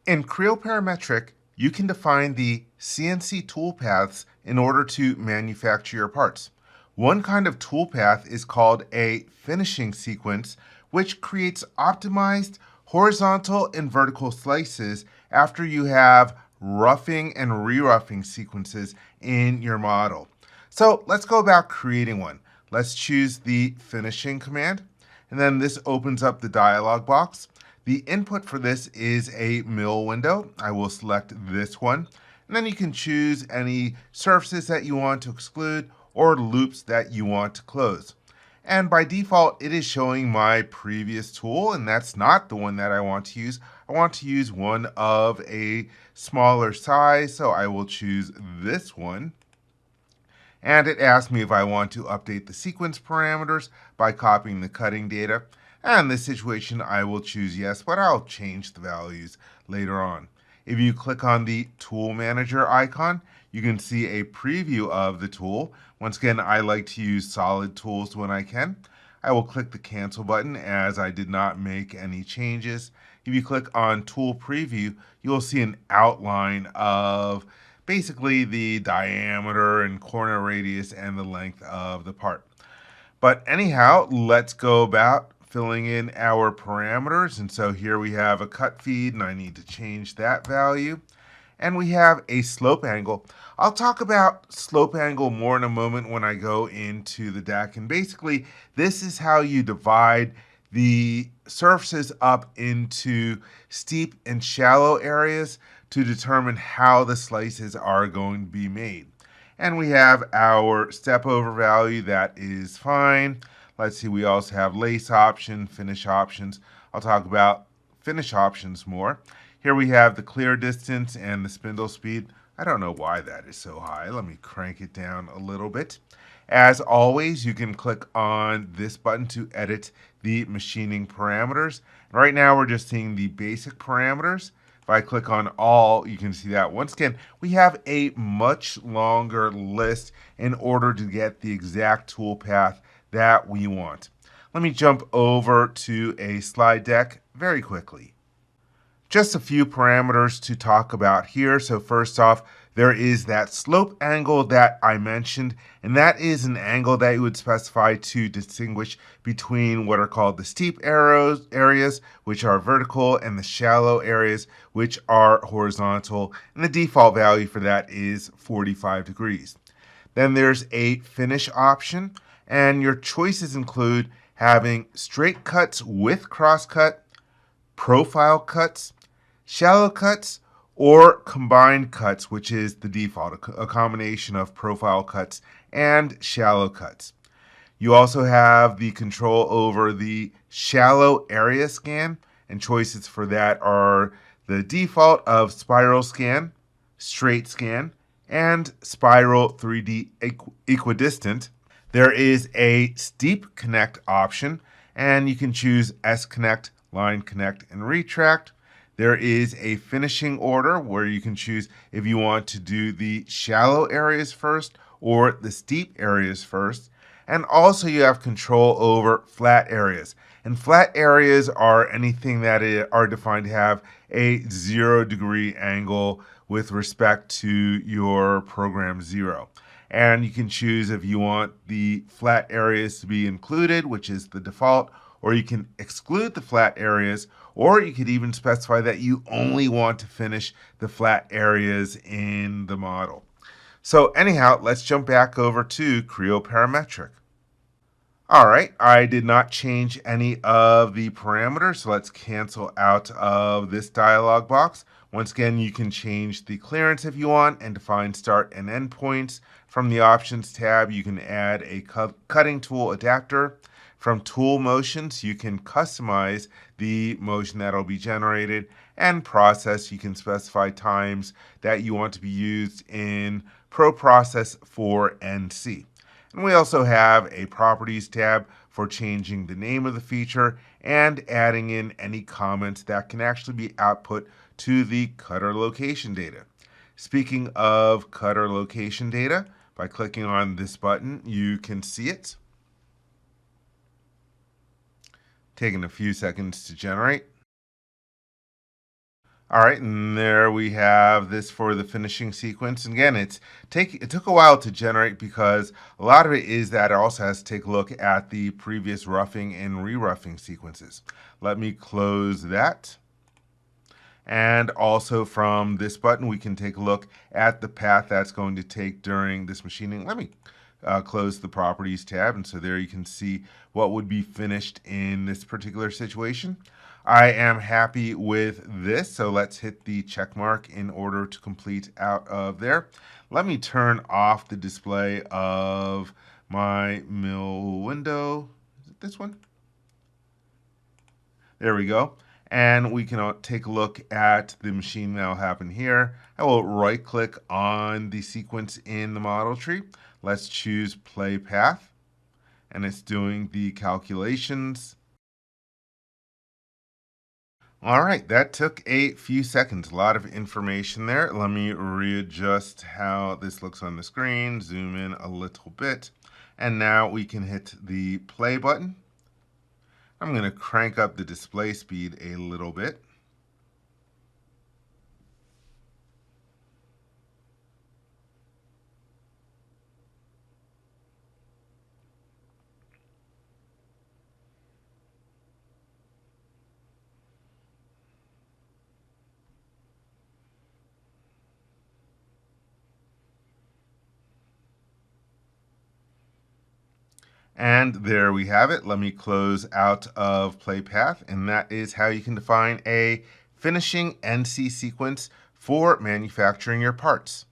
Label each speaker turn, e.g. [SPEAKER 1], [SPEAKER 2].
[SPEAKER 1] In Creo Parametric, you can define the CNC toolpaths in order to manufacture your parts. One kind of toolpath is called a finishing sequence, which creates optimized horizontal and vertical slices after you have roughing and re-roughing sequences in your model. So let's go about creating one. Let's choose the finishing command, and then this opens up the dialog box. The input for this is a mill window. I will select this one. And then you can choose any surfaces that you want to exclude or loops that you want to close. And by default, it is showing my previous tool, and that's not the one that I want to use. I want to use one of a smaller size, so I will choose this one. And it asks me if I want to update the sequence parameters by copying the cutting data. And in this situation, I will choose yes, but I'll change the values later on. If you click on the Tool Manager icon, you can see a preview of the tool. Once again, I like to use solid tools when I can. I will click the Cancel button as I did not make any changes. If you click on Tool Preview, you'll see an outline of basically the diameter and corner radius and the length of the part. But anyhow, let's go about filling in our parameters. And so here we have a cut feed, and I need to change that value. And we have a slope angle. I'll talk about slope angle more in a moment when I go into the deck. And basically, this is how you divide the surfaces up into steep and shallow areas to determine how the slices are going to be made. And we have our step over value, that is fine. Let's see, we also have lace option, finish options. I'll talk about finish options more. Here we have the clear distance and the spindle speed. I don't know why that is so high. Let me crank it down a little bit. As always, you can click on this button to edit the machining parameters. Right now, we're just seeing the basic parameters. If I click on all, you can see that once again, we have a much longer list in order to get the exact tool path that we want. Let me jump over to a slide deck very quickly. Just a few parameters to talk about here. So first off, there is that slope angle that I mentioned, and that is an angle that you would specify to distinguish between what are called the steep areas, which are vertical, and the shallow areas, which are horizontal. And the default value for that is 45 degrees. Then there's a finish option, and your choices include having straight cuts with crosscut, profile cuts, shallow cuts, or combined cuts, which is the default, a combination of profile cuts and shallow cuts. You also have the control over the shallow area scan, and choices for that are the default of spiral scan, straight scan, and spiral 3D equidistant. There is a steep connect option, and you can choose S connect, line connect, and retract. There is a finishing order where you can choose if you want to do the shallow areas first or the steep areas first. And also you have control over flat areas. And flat areas are anything that are defined to have a 0-degree angle with respect to your program 0. And you can choose if you want the flat areas to be included, which is the default, or you can exclude the flat areas, or you could even specify that you only want to finish the flat areas in the model. So anyhow, let's jump back over to Creo Parametric. All right, I did not change any of the parameters, so let's cancel out of this dialog box. Once again, you can change the clearance if you want and define start and end points. From the Options tab, you can add a cutting tool adapter. From Tool Motions, you can customize the motion that will be generated. And Process, you can specify times that you want to be used in ProProcess for NC. And we also have a Properties tab for changing the name of the feature and adding in any comments that can actually be output to the cutter location data. Speaking of cutter location data, by clicking on this button, you can see it. Taking a few seconds to generate. All right, and there we have this for the finishing sequence. And again, it took a while to generate because a lot of it is that it also has to take a look at the previous roughing and re-roughing sequences. Let me close that. And also from this button, we can take a look at the path that's going to take during this machining. Let me close the properties tab, and so there you can see what would be finished in this particular situation. I am happy with this, so let's hit the check mark in order to complete out of there. Let me turn off the display of my mill window. Is it this one? There we go. And we can take a look at the machine that will happen here. I will right click on the sequence in the model tree. Let's choose play path, and it's doing the calculations. All right, that took a few seconds, a lot of information there. Let me readjust how this looks on the screen, zoom in a little bit, and now we can hit the play button. I'm going to crank up the display speed a little bit. And there we have it. Let me close out of PlayPath, and that is how you can define a finishing NC sequence for manufacturing your parts.